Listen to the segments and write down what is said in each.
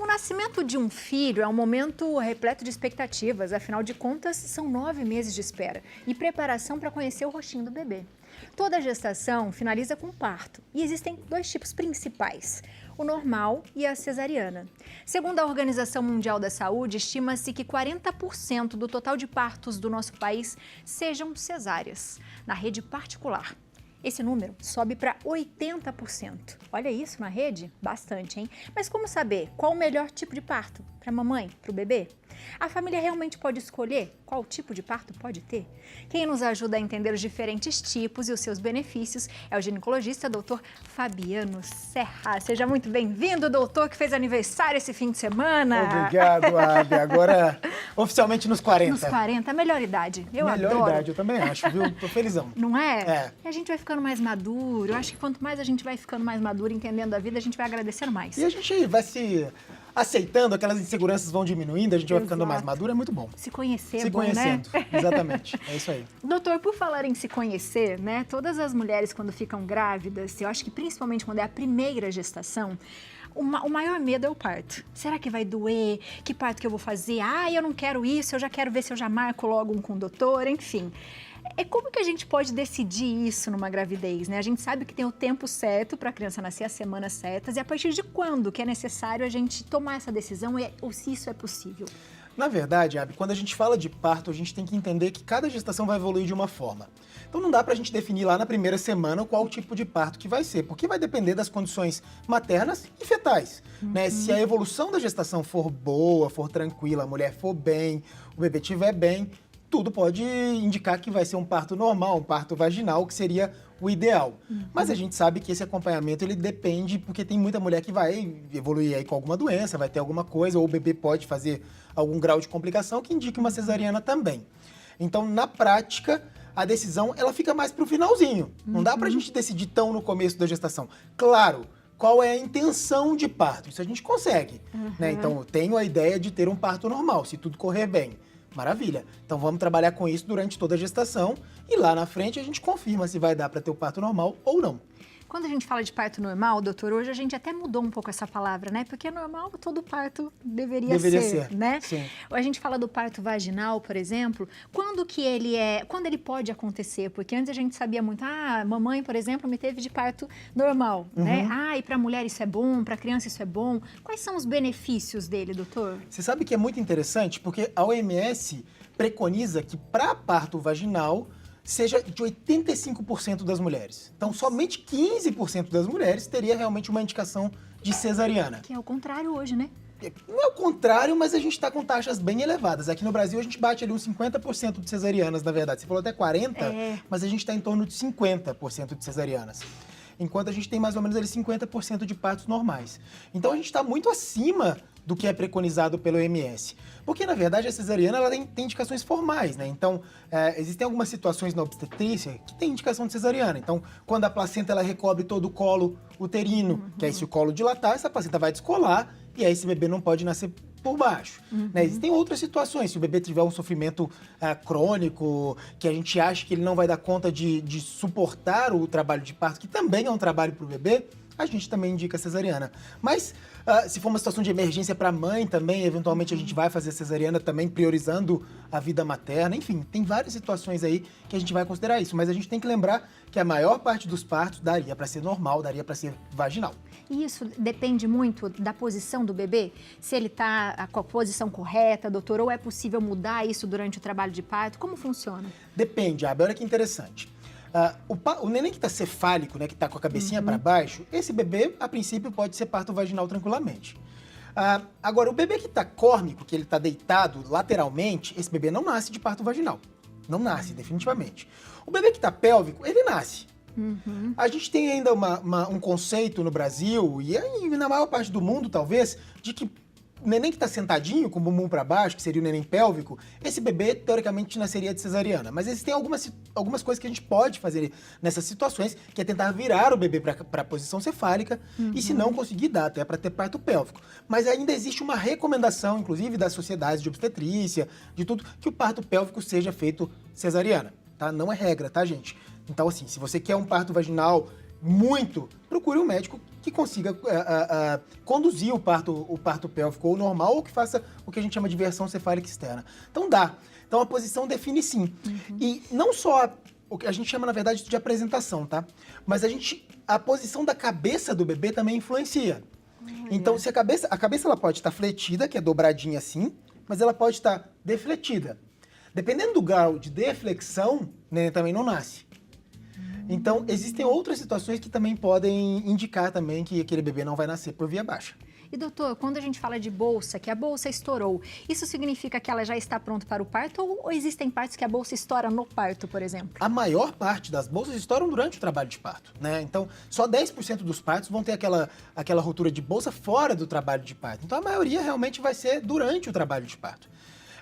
O nascimento de um filho é um momento repleto de expectativas, afinal de contas, são 9 meses de espera e preparação para conhecer o rostinho do bebê. Toda gestação finaliza com parto e existem 2 tipos principais, o normal e a cesariana. Segundo a Organização Mundial da Saúde, estima-se que 40% do total de partos do nosso país sejam cesáreas, na rede particular. Esse número sobe para 80%. Olha isso na rede? Bastante, hein? Mas como saber qual o melhor tipo de parto para a mamãe, para o bebê? A família realmente pode escolher qual tipo de parto pode ter? Quem nos ajuda a entender os diferentes tipos e os seus benefícios é o ginecologista Dr. Fabiano Serra. Seja muito bem-vindo, doutor, que fez aniversário esse fim de semana. Obrigado, Abi. Agora, oficialmente nos 40. Nos 40, a melhor idade. Eu adoro. Melhor idade, eu também acho, viu? Tô felizão. Não é? É. E a gente vai ficando mais maduro. Eu acho que quanto mais a gente vai ficando mais maduro, entendendo a vida, a gente vai agradecendo mais. E a gente vai se aceitando, aquelas inseguranças vão diminuindo, a gente vai ficando mais maduro, é muito bom. Se conhecer é Se bom, conhecendo, né? exatamente, é isso aí. Doutor, por falar em se conhecer, né? Todas as mulheres quando ficam grávidas, eu acho que principalmente quando é a primeira gestação, o maior medo é o parto. Será que vai doer? Que parto que eu vou fazer? Ah, eu não quero isso, eu já quero ver se eu já marco logo um com o doutor, enfim. Como que a gente pode decidir isso numa gravidez, né? A gente sabe que tem o tempo certo para a criança nascer, as semanas certas, e a partir de quando que é necessário a gente tomar essa decisão ou se isso é possível? Na verdade, Abi, quando a gente fala de parto, a gente tem que entender que cada gestação vai evoluir de uma forma. Então não dá pra gente definir lá na primeira semana qual tipo de parto que vai ser, porque vai depender das condições maternas e fetais, né? Se a evolução da gestação for boa, for tranquila, a mulher for bem, o bebê estiver bem, tudo pode indicar que vai ser um parto normal, um parto vaginal, que seria o ideal. Mas a gente sabe que esse acompanhamento, ele depende, porque tem muita mulher que vai evoluir aí com alguma doença, vai ter alguma coisa, ou o bebê pode fazer algum grau de complicação que indique uma cesariana também. Então, na prática, a decisão, ela fica mais pro finalzinho. Não dá pra gente decidir tão no começo da gestação. Claro, qual é a intenção de parto? Isso a gente consegue, né? Então, eu tenho a ideia de ter um parto normal, se tudo correr bem. Maravilha. Então vamos trabalhar com isso durante toda a gestação e lá na frente a gente confirma se vai dar para ter o parto normal ou não. Quando a gente fala de parto normal, doutor, hoje a gente até mudou um pouco essa palavra, né? Porque normal todo parto deveria ser, né? Sim. A gente fala do parto vaginal, por exemplo, quando ele pode acontecer? Porque antes a gente sabia muito, mamãe, por exemplo, me teve de parto normal, né? E para a mulher isso é bom, para a criança isso é bom. Quais são os benefícios dele, doutor? Você sabe que é muito interessante porque a OMS preconiza que para parto vaginal seja de 85% das mulheres. Então, somente 15% das mulheres teria realmente uma indicação de cesariana. Que é o contrário hoje, né? Não é o contrário, mas a gente está com taxas bem elevadas. Aqui no Brasil, a gente bate ali uns 50% de cesarianas, na verdade. Você falou até 40%, mas a gente está em torno de 50% de cesarianas. Enquanto a gente tem mais ou menos ali 50% de partos normais. Então, a gente está muito acima do que é preconizado pelo OMS. Porque, na verdade, a cesariana ela tem indicações formais, né? Então, existem algumas situações na obstetrícia que tem indicação de cesariana. Então, quando a placenta ela recobre todo o colo uterino, que aí se o colo dilatar, essa placenta vai descolar e aí esse bebê não pode nascer por baixo. Né? Existem outras situações, se o bebê tiver um sofrimento crônico, que a gente acha que ele não vai dar conta de suportar o trabalho de parto, que também é um trabalho para o bebê, a gente também indica cesariana. Mas se for uma situação de emergência para a mãe também, eventualmente a gente vai fazer cesariana também, priorizando a vida materna. Enfim, tem várias situações aí que a gente vai considerar isso. Mas a gente tem que lembrar que a maior parte dos partos daria para ser normal, daria para ser vaginal. E isso depende muito da posição do bebê? Se ele está com a posição correta, doutor, ou é possível mudar isso durante o trabalho de parto? Como funciona? Depende, Abel, olha que interessante. O neném que está cefálico, né, que está com a cabecinha para baixo, esse bebê, a princípio, pode ser parto vaginal tranquilamente. Agora, o bebê que está córnico, que ele está deitado lateralmente, esse bebê não nasce de parto vaginal. Não nasce, definitivamente. O bebê que está pélvico, ele nasce. A gente tem ainda um conceito no Brasil, e na maior parte do mundo, talvez, de que o neném que está sentadinho, com o bumbum para baixo, que seria o neném pélvico, esse bebê, teoricamente, nasceria de cesariana. Mas existem algumas coisas que a gente pode fazer nessas situações, que é tentar virar o bebê para a posição cefálica, e se não conseguir, dá até para ter parto pélvico. Mas ainda existe uma recomendação, inclusive, das sociedades de obstetrícia, de tudo, que o parto pélvico seja feito cesariana, tá? Não é regra, tá, gente? Então, assim, se você quer um parto vaginal muito, procure um médico que consiga conduzir o parto pélvico ou normal, ou que faça o que a gente chama de versão cefálica externa. Então dá. Então a posição define sim. E não só o que a gente chama, na verdade, de apresentação, tá? Mas a posição da cabeça do bebê também influencia. Então, se a cabeça ela pode estar fletida, que é dobradinha assim, mas ela pode estar defletida. Dependendo do grau de deflexão, o neném também não nasce. Então, existem outras situações que também podem indicar também que aquele bebê não vai nascer por via baixa. E doutor, quando a gente fala de bolsa, que a bolsa estourou, isso significa que ela já está pronta para o parto ou existem partos que a bolsa estoura no parto, por exemplo? A maior parte das bolsas estouram durante o trabalho de parto, né? Então, só 10% dos partos vão ter aquela ruptura de bolsa fora do trabalho de parto. Então, a maioria realmente vai ser durante o trabalho de parto.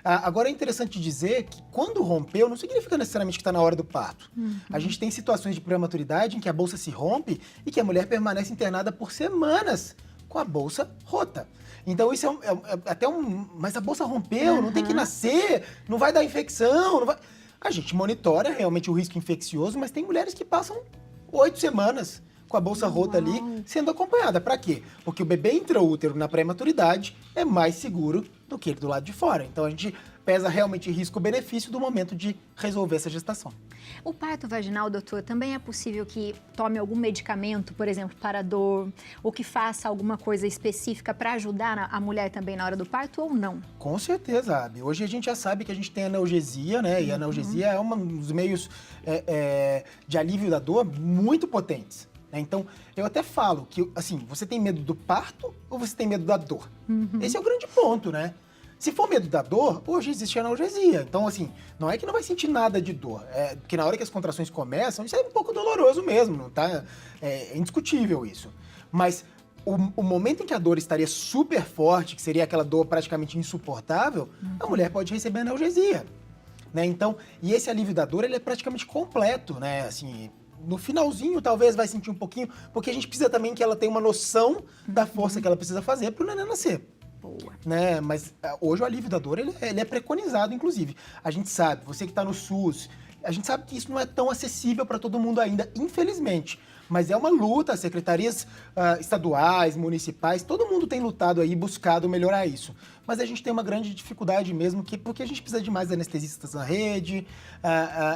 Agora, é interessante dizer que quando rompeu, não significa necessariamente que está na hora do parto. A gente tem situações de prematuridade em que a bolsa se rompe e que a mulher permanece internada por semanas com a bolsa rota. Então isso é até mas a bolsa rompeu, não tem que nascer, não vai dar infecção, não vai... A gente monitora realmente o risco infeccioso, mas tem mulheres que passam 8 semanas com a bolsa rota ali, sendo acompanhada. Para quê? Porque o bebê intraútero na prematuridade é mais seguro do que ele do lado de fora. Então a gente pesa realmente risco-benefício do momento de resolver essa gestação. O parto vaginal, doutor, também é possível que tome algum medicamento, por exemplo, para dor, ou que faça alguma coisa específica para ajudar a mulher também na hora do parto ou não? Com certeza, Abi. Hoje a gente já sabe que a gente tem analgesia, né? E a analgesia é um dos meios de alívio da dor muito potentes. Então, eu até falo que, assim, você tem medo do parto ou você tem medo da dor? Esse é o grande ponto, né? Se for medo da dor, hoje existe analgesia. Então, assim, não é que não vai sentir nada de dor. Porque na hora que as contrações começam, isso é um pouco doloroso mesmo, não tá? É indiscutível isso. Mas o momento em que a dor estaria super forte, que seria aquela dor praticamente insuportável, a mulher pode receber analgesia, né? Então, e esse alívio da dor, ele é praticamente completo, né? Assim, no finalzinho, talvez vai sentir um pouquinho, porque a gente precisa também que ela tenha uma noção da força que ela precisa fazer para o neném nascer. Boa. Né? Mas hoje o alívio da dor, ele é preconizado, inclusive. A gente sabe, você que está no SUS, a gente sabe que isso não é tão acessível para todo mundo ainda, infelizmente. Mas é uma luta, as secretarias estaduais, municipais, todo mundo tem lutado aí, buscado melhorar isso. Mas a gente tem uma grande dificuldade mesmo, porque a gente precisa de mais anestesistas na rede,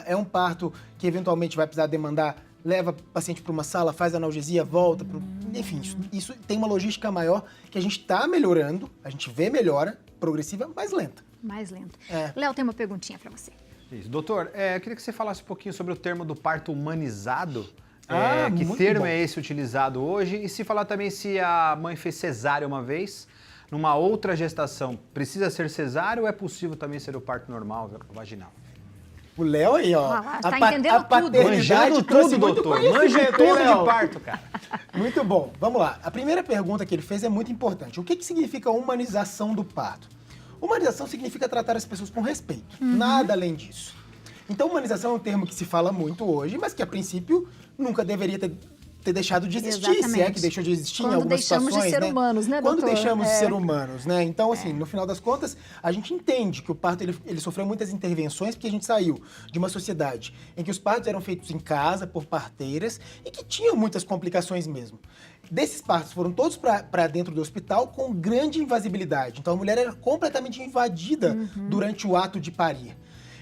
é um parto que eventualmente vai precisar demandar, leva o paciente para uma sala, faz analgesia, volta, enfim, isso tem uma logística maior que a gente está melhorando, a gente vê melhora, progressiva, mas lenta. Mais lento. Léo, tem uma perguntinha para você. Isso. Doutor, eu queria que você falasse um pouquinho sobre o termo do parto humanizado. Que muito termo bom. é esse utilizado hoje? E se falar também se a mãe fez cesárea uma vez, numa outra gestação, precisa ser cesárea ou é possível também ser o parto normal, vaginal? O Léo aí, ó. Tá entendendo tudo. paternidade Manjando trouxe tudo, muito doutor. conhecimento, Manja tudo Léo. de parto, cara. Muito bom. Vamos lá. A primeira pergunta que ele fez é muito importante. O que significa humanização do parto? Humanização significa tratar as pessoas com respeito. Nada além disso. Então, humanização é um termo que se fala muito hoje, mas que, a princípio, nunca deveria ter deixado de existir, se é Exatamente. que deixou de existir em Quando algumas deixamos situações, de ser humanos, né, Quando doutor? deixamos de ser humanos, né? Então, assim, no final das contas, a gente entende que o parto, ele sofreu muitas intervenções, porque a gente saiu de uma sociedade em que os partos eram feitos em casa, por parteiras, e que tinham muitas complicações mesmo. Desses partos foram todos para dentro do hospital com grande invasibilidade. Então, a mulher era completamente invadida durante o ato de parir.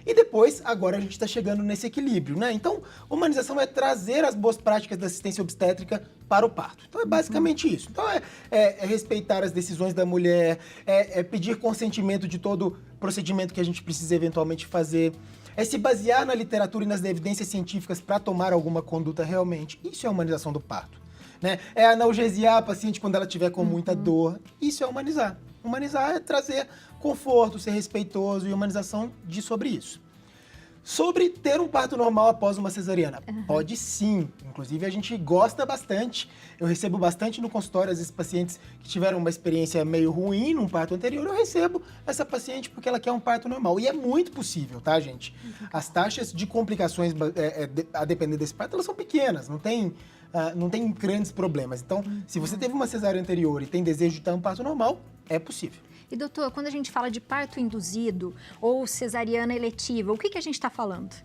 E depois, agora a gente está chegando nesse equilíbrio, né? Então, humanização é trazer as boas práticas da assistência obstétrica para o parto. Então, é basicamente isso. Então, é respeitar as decisões da mulher, é pedir consentimento de todo procedimento que a gente precisa eventualmente fazer, é se basear na literatura e nas evidências científicas para tomar alguma conduta realmente. Isso é humanização do parto, né? É analgesiar a paciente quando ela estiver com muita dor. Isso é humanizar. Humanizar é trazer conforto, ser respeitoso e humanização diz sobre isso. Sobre ter um parto normal após uma cesariana. Pode sim. Inclusive, a gente gosta bastante. Eu recebo bastante no consultório, às vezes, pacientes que tiveram uma experiência meio ruim num parto anterior. Eu recebo essa paciente porque ela quer um parto normal. E é muito possível, tá, gente? As taxas de complicações, a depender desse parto, elas são pequenas. Não tem grandes problemas. Então, se você teve uma cesárea anterior e tem desejo de ter um parto normal, é possível. E doutor, quando a gente fala de parto induzido ou cesariana eletiva, o que a gente está falando?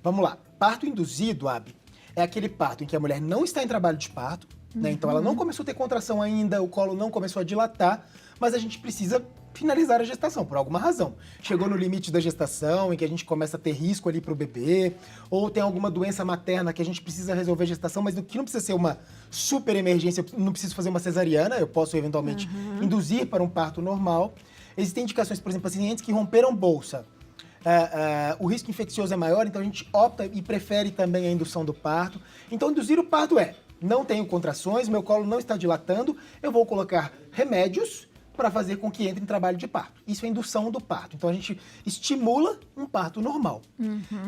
Vamos lá. Parto induzido, Abi, é aquele parto em que a mulher não está em trabalho de parto, né? Então ela não começou a ter contração ainda, o colo não começou a dilatar, mas a gente precisa finalizar a gestação, por alguma razão. Chegou no limite da gestação, em que a gente começa a ter risco ali para o bebê, ou tem alguma doença materna que a gente precisa resolver a gestação, mas que não precisa ser uma super emergência, eu não preciso fazer uma cesariana, eu posso eventualmente induzir para um parto normal. Existem indicações, por exemplo, pacientes que romperam bolsa. O risco infeccioso é maior, então a gente opta e prefere também a indução do parto. Então, induzir o parto não tenho contrações, meu colo não está dilatando, eu vou colocar remédios para fazer com que entre em trabalho de parto. Isso é indução do parto. Então, a gente estimula um parto normal.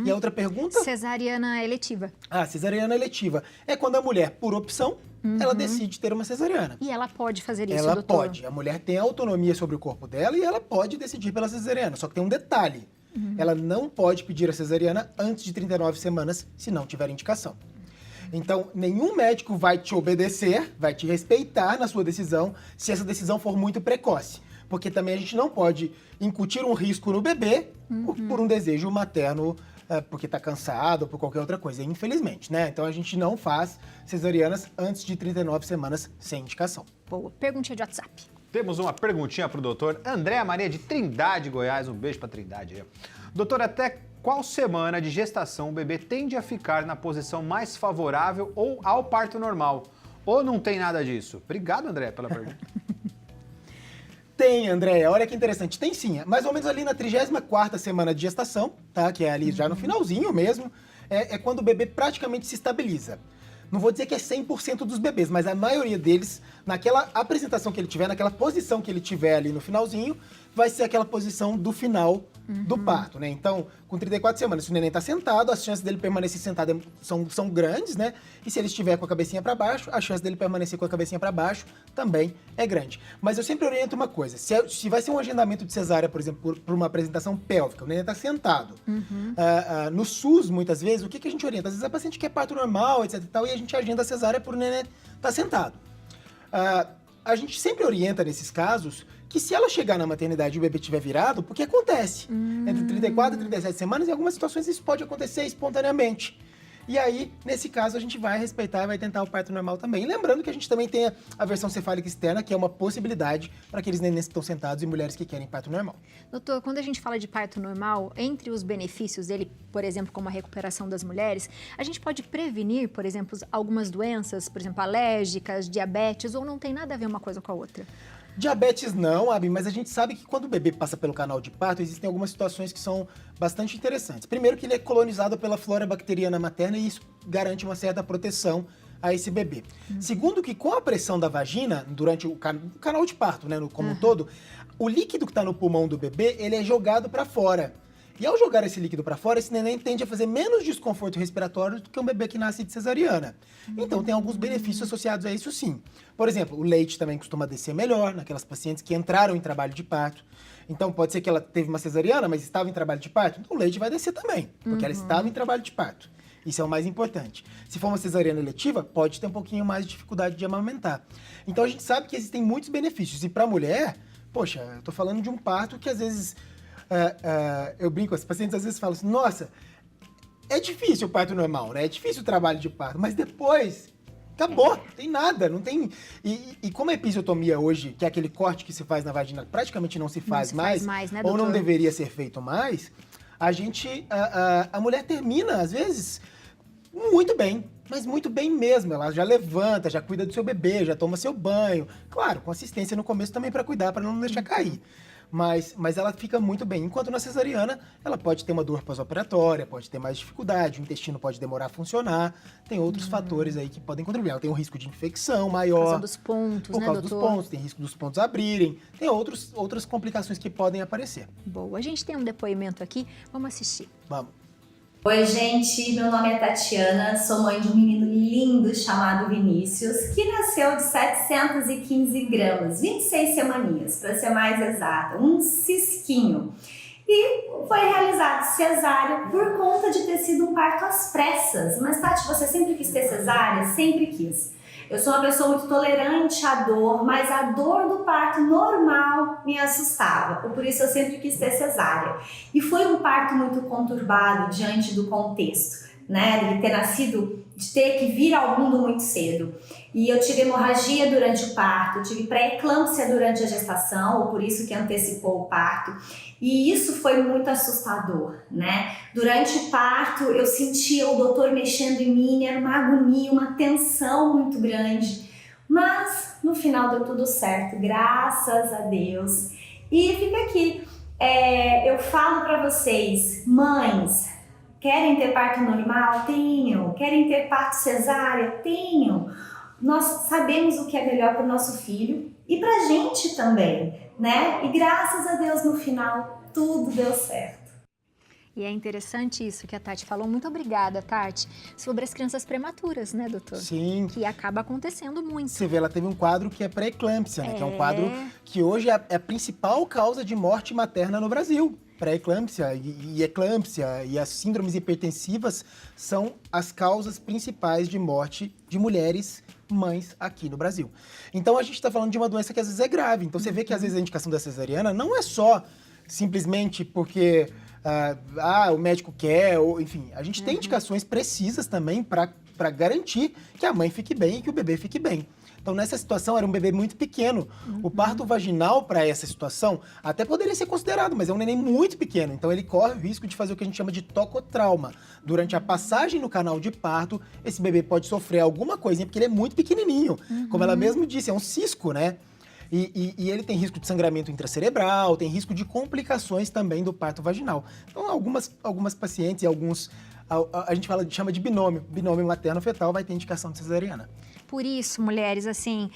E a outra pergunta? Cesariana eletiva. Cesariana eletiva. É quando a mulher, por opção, ela decide ter uma cesariana. E ela pode fazer isso, Ela doutor? pode. A mulher tem autonomia sobre o corpo dela e ela pode decidir pela cesariana. Só que tem um detalhe. Ela não pode pedir a cesariana antes de 39 semanas, se não tiver indicação. Então, nenhum médico vai te obedecer, vai te respeitar na sua decisão, se essa decisão for muito precoce. Porque também a gente não pode incutir um risco no bebê por um desejo materno, porque está cansado ou por qualquer outra coisa, infelizmente, né? Então, a gente não faz cesarianas antes de 39 semanas sem indicação. Boa. Perguntinha de WhatsApp. Temos uma perguntinha para o doutor Andréa Maria de Trindade, Goiás. Um beijo para Trindade. Doutor, até qual semana de gestação o bebê tende a ficar na posição mais favorável ou ao parto normal? Ou não tem nada disso? Obrigado, André, pela pergunta. Tem, Andréia. Olha que interessante. Tem sim. Mais ou menos ali na 34ª semana de gestação, tá? Que é ali já no finalzinho mesmo. É quando o bebê praticamente se estabiliza. Não vou dizer que é 100% dos bebês, mas a maioria deles, naquela apresentação que ele tiver, naquela posição que ele tiver ali no finalzinho, vai ser aquela posição do final do parto, né? Então, com 34 semanas, se o neném tá sentado, as chances dele permanecer sentado são grandes, né? E se ele estiver com a cabecinha para baixo, a chance dele permanecer com a cabecinha para baixo também é grande. Mas eu sempre oriento uma coisa, se vai ser um agendamento de cesárea, por exemplo, por uma apresentação pélvica, o neném tá sentado. No SUS, muitas vezes, o que a gente orienta? Às vezes a paciente quer parto normal, etc e tal, e a gente agenda a cesárea por o neném tá sentado. A gente sempre orienta nesses casos que se ela chegar na maternidade e o bebê estiver virado, porque acontece. Entre 34 e 37 semanas, em algumas situações isso pode acontecer espontaneamente. E aí, nesse caso, a gente vai respeitar e vai tentar o parto normal também. E lembrando que a gente também tem a versão cefálica externa, que é uma possibilidade para aqueles nenéns que estão sentados e mulheres que querem parto normal. Doutor, quando a gente fala de parto normal, entre os benefícios dele, por exemplo, como a recuperação das mulheres, a gente pode prevenir, por exemplo, algumas doenças, por exemplo, alérgicas, diabetes, ou não tem nada a ver uma coisa com a outra? Diabetes não, Abi, mas a gente sabe que quando o bebê passa pelo canal de parto, existem algumas situações que são bastante interessantes. Primeiro que ele é colonizado pela flora bacteriana materna e isso garante uma certa proteção a esse bebê. Segundo que com a pressão da vagina, durante o canal de parto, né, como um todo, o líquido que está no pulmão do bebê, ele é jogado para fora. E ao jogar esse líquido para fora, esse neném tende a fazer menos desconforto respiratório do que um bebê que nasce de cesariana. Então, tem alguns benefícios associados a isso, sim. Por exemplo, o leite também costuma descer melhor naquelas pacientes que entraram em trabalho de parto. Então, pode ser que ela teve uma cesariana, mas estava em trabalho de parto. Então, o leite vai descer também, porque ela estava em trabalho de parto. Isso é o mais importante. Se for uma cesariana eletiva, pode ter um pouquinho mais de dificuldade de amamentar. Então, a gente sabe que existem muitos benefícios. E para a mulher, poxa, eu tô falando de um parto que às vezes... eu brinco, as pacientes às vezes falam assim, nossa, é difícil o parto normal, né? É difícil o trabalho de parto, mas depois acabou, não tem nada, não tem... E como a episiotomia hoje, que é aquele corte que se faz na vagina, praticamente não se faz mais, né, ou não doutor? deveria ser feito mais, a mulher termina, às vezes, muito bem, mas muito bem mesmo. Ela já levanta, já cuida do seu bebê, já toma seu banho. Claro, com assistência no começo também para cuidar, para não deixar cair. Mas ela fica muito bem. Enquanto na cesariana, ela pode ter uma dor pós-operatória, pode ter mais dificuldade, o intestino pode demorar a funcionar, tem outros fatores aí que podem contribuir. Ela tem um risco de infecção maior. Por causa dos pontos, por né, causa doutor? dos pontos, tem risco dos pontos abrirem, tem outras complicações que podem aparecer. Boa, a gente tem um depoimento aqui, vamos assistir. Vamos. Oi, gente, meu nome é Tatiana, sou mãe de um menino lindo chamado Vinícius, que nasceu de 715 gramas, 26 semaninhas, para ser mais exata, um cisquinho. E foi realizado cesárea por conta de ter sido um parto às pressas. Mas, Tati, você sempre quis ter cesárea? Sempre quis. Eu sou uma pessoa muito tolerante à dor, mas a dor do parto normal me assustava. Por isso eu sempre quis ter cesárea. E foi um parto muito conturbado diante do contexto. né? De ter nascido, de ter que vir ao mundo muito cedo. E eu tive hemorragia durante o parto, tive pré-eclâmpsia durante a gestação, ou por isso que antecipou o parto. E isso foi muito assustador, né? Durante o parto eu sentia o doutor mexendo em mim, era uma agonia, uma tensão muito grande. Mas no final deu tudo certo, graças a Deus. E fica aqui, eu falo para vocês, mães, querem ter parto normal? Tenham. Querem ter parto cesárea? Tenham. Nós sabemos o que é melhor para o nosso filho e para a gente também, né? E graças a Deus no final tudo deu certo. E é interessante isso que a Tati falou. Muito obrigada, Tati. Sobre as crianças prematuras, né, doutor? Sim. Que acaba acontecendo muito. Você vê, ela teve um quadro que é pré-eclâmpsia, né? Que é um quadro que hoje é a principal causa de morte materna no Brasil. Pré-eclâmpsia e eclâmpsia e as síndromes hipertensivas são as causas principais de morte de mulheres mães aqui no Brasil. Então a gente está falando de uma doença que às vezes é grave. Então você vê que às vezes a indicação da cesariana não é só simplesmente porque o médico quer, ou enfim, a gente tem indicações precisas também para garantir que a mãe fique bem e que o bebê fique bem. Então, nessa situação, era um bebê muito pequeno. O parto vaginal, para essa situação, até poderia ser considerado, mas é um neném muito pequeno. Então, ele corre o risco de fazer o que a gente chama de tocotrauma. Durante a passagem no canal de parto, esse bebê pode sofrer alguma coisinha, porque ele é muito pequenininho. Como ela mesmo disse, é um cisco, né? E ele tem risco de sangramento intracerebral, tem risco de complicações também do parto vaginal. Então, algumas pacientes e alguns... A gente chama de binômio materno-fetal, vai ter indicação de cesariana. Por isso, mulheres, assim,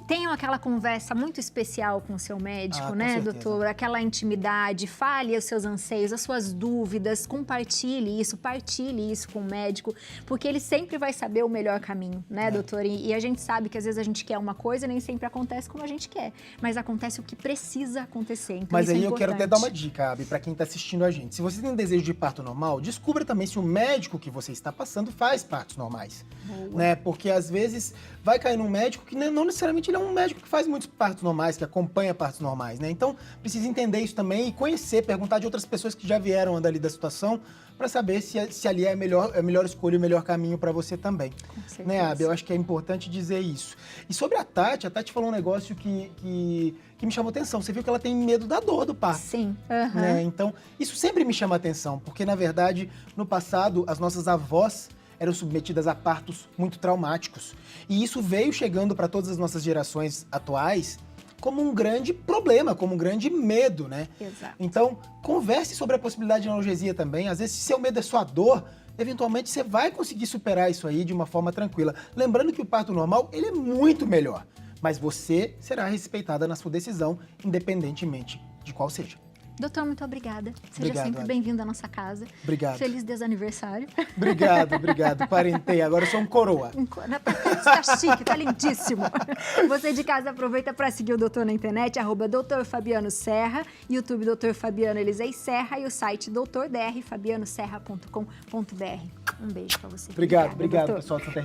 tenham aquela conversa muito especial com o seu médico, né, certeza. doutor? Aquela intimidade, fale os seus anseios, as suas dúvidas, compartilhe isso, partilhe isso com o médico, porque ele sempre vai saber o melhor caminho, né, doutor? E a gente sabe que às vezes a gente quer uma coisa e nem sempre acontece como a gente quer, mas acontece o que precisa acontecer. Então, mas isso aí é eu quero até importante. dar uma dica, Abi, para quem está assistindo a gente. Se você tem um desejo de parto normal, descubra também se o médico que você está passando faz partos normais. Né? Porque às vezes vai cair num médico que não necessariamente ele é um médico que faz muitos partos normais, que acompanha partos normais, né? Então, precisa entender isso também e conhecer, perguntar de outras pessoas que já vieram dali da situação para saber se ali é a melhor escolha, o melhor caminho para você também. Com certeza. Né, Abi? Eu acho que é importante dizer isso. E sobre a Tati falou um negócio que me chamou atenção. Você viu que ela tem medo da dor do parto. Sim. Né? Então, isso sempre me chama atenção, porque, na verdade, no passado, as nossas avós eram submetidas a partos muito traumáticos. E isso veio chegando para todas as nossas gerações atuais como um grande problema, como um grande medo, né? Exato. Então, converse sobre a possibilidade de analgesia também. Às vezes, se seu medo é só a dor, eventualmente você vai conseguir superar isso aí de uma forma tranquila. Lembrando que o parto normal, ele é muito melhor. Mas você será respeitada na sua decisão, independentemente de qual seja. Doutor, muito obrigada. Seja Obrigado, sempre Abi. bem-vindo à nossa casa. Obrigado. Feliz desaniversário. Obrigado. Parentei, agora eu sou um coroa. Tá chique, tá lindíssimo. Você de casa aproveita para seguir o doutor na internet, @Dr. Fabiano Serra, YouTube Dr. Fabiano Elisei Serra e o site doutordrfabianoserra.com.br. Um beijo para você. Obrigado, doutor. pessoal do Santa